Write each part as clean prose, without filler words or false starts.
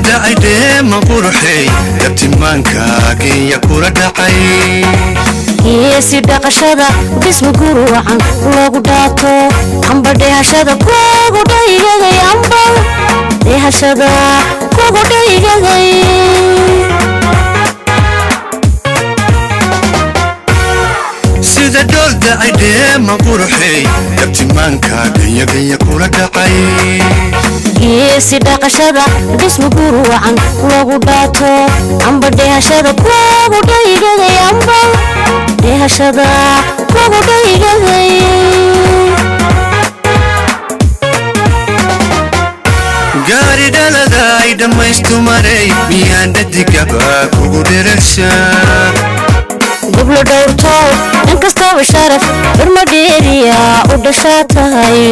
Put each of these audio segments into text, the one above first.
دعي ديما قرحي دبتمانكا كي يكورا دعي geesi dhaqashada dhisma guruucan loogu dhaato amba dheehashada kugu dhaygagay amba dheehashada kugu dhaygagay sida dhool dacay dheema quruxey dabtimaanka ganya kula dhacay geesi dhaqashada dhisma guruucan loogu dhaato amba dheehashada kugu dhaygagay amba dheehashada kugu dhaygagay gaari dhalada ay dhammaystu maray miyaan dhadigaba kugu dherashaa goblo dhowrto inkastaba sharaf irma dheeriya u dhashaa tahay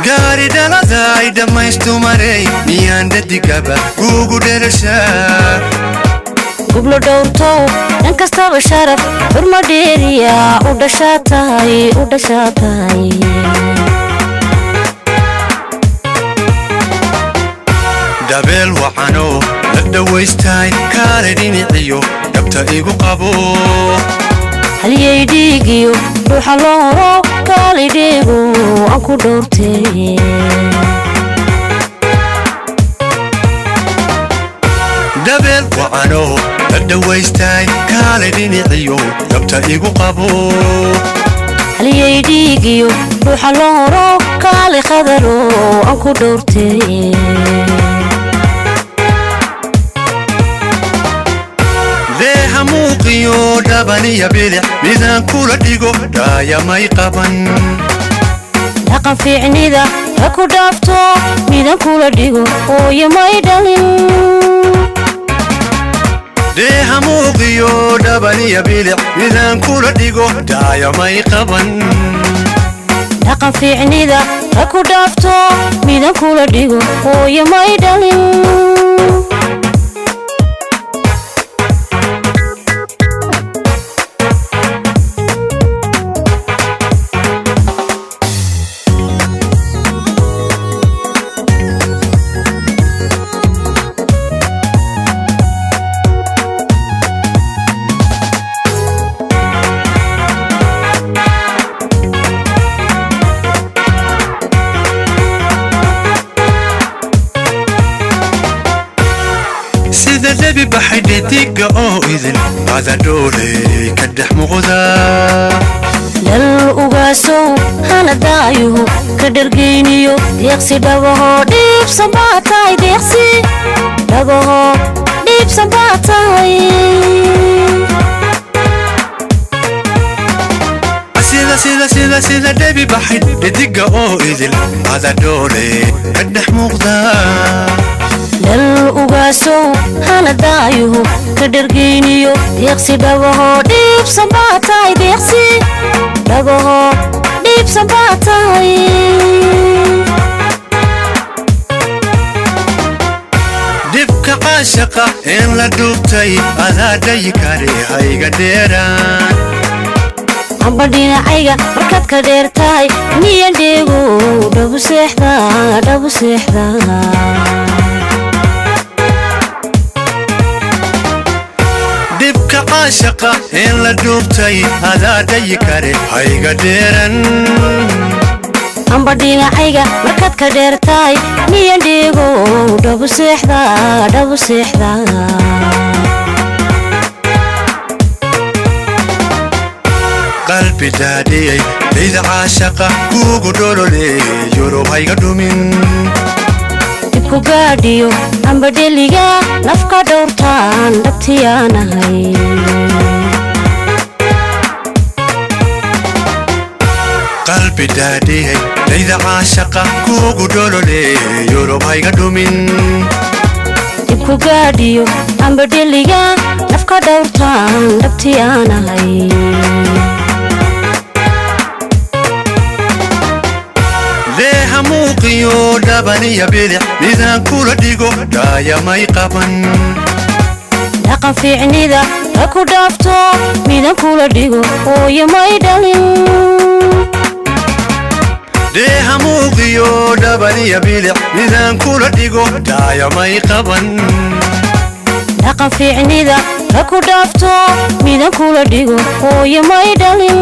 gaari dhalada ay dhammaystu maray miyaan dhadigaba kugu dherashaa goblo dhowrto inkastaba sharaf irma dheeriya u dhashaa tahay dabeel wacano la dhawaystay kaale dhiniciyo dhabta igu qabo haliyay dhiigiyo ruuxa looro kaale dhiigu aan ku dhowrtay dabeel wacano la dhawaystay kaale dhiniciyo dhabta igu qabo haliyay dhiigiyo ruuxa looro kaale qadaro aan ku dhowrtay muuqiyo dhabaniya bidix midaan kula dhigo dhaaya may qaban dhaqan fiicnida ha ku dhaafto midaan kula dhigo hooyo may dhalin deeha muuqiyo dhabaniya bidix midaan kula dhigo dhaaya may qaban dhaqan fiicnida ha ku dhaafto midaan kula dhigo hooyo may dhalin sida lebi baxay dhediga oo idin ada dhooley ka dhex muuqda lal ugaasow hana daayuhu ka dhargeyniyo deeqsi dhabaho dhiibsan baa tahay deeqsi dhabaho dhiibsan baa tahay sida lebi baxay dhediga oo idin ada dhooley ka dhex muuqda lal ugaasow hana daayuhu ka dhargeyniyo deeqsi dhabaho dhiibsan baa tahay deeqsi dhabaho dhiibsan baa tahay dhibka caashaqa een la dhuubtay adaa dhayi kare hayga dheeraan amba dhinacayga markaad ka dheer tahay miyan dheego dhabu seexda dhibka caashaqa een la dhuubtay adaa dhayi kare hayga dheeran amba dhinacayga markaad ka dheer tahay miyan dheego dhabu seexda qalbi daadhiyay dayda caashaqa kuugu dholole yurub hayga dhumin dibku gaadhiyo amba dheliga nafka dhowrtaan dhabtiyaanahay qalbi daadhiyay dayda caashaqa kuugu dholole yurub hayga dhumin dibku gaadhiyo amba dheliga nafka dhowrtaan dhabtiyaanahay deeha muuqiyo dhabaniya bidix midaan kula dhigo dhaaya may qaban dhaqan fiicnida ha ku dhaafto midaan kula dhigo hooyo may dhalin deeha muuqiyo dhabaniya bilic midaan kula dhigo dhaaya may qaban dhaqan fiicnida ha ku dhaafto midaan kula dhigo hooyo may dhalin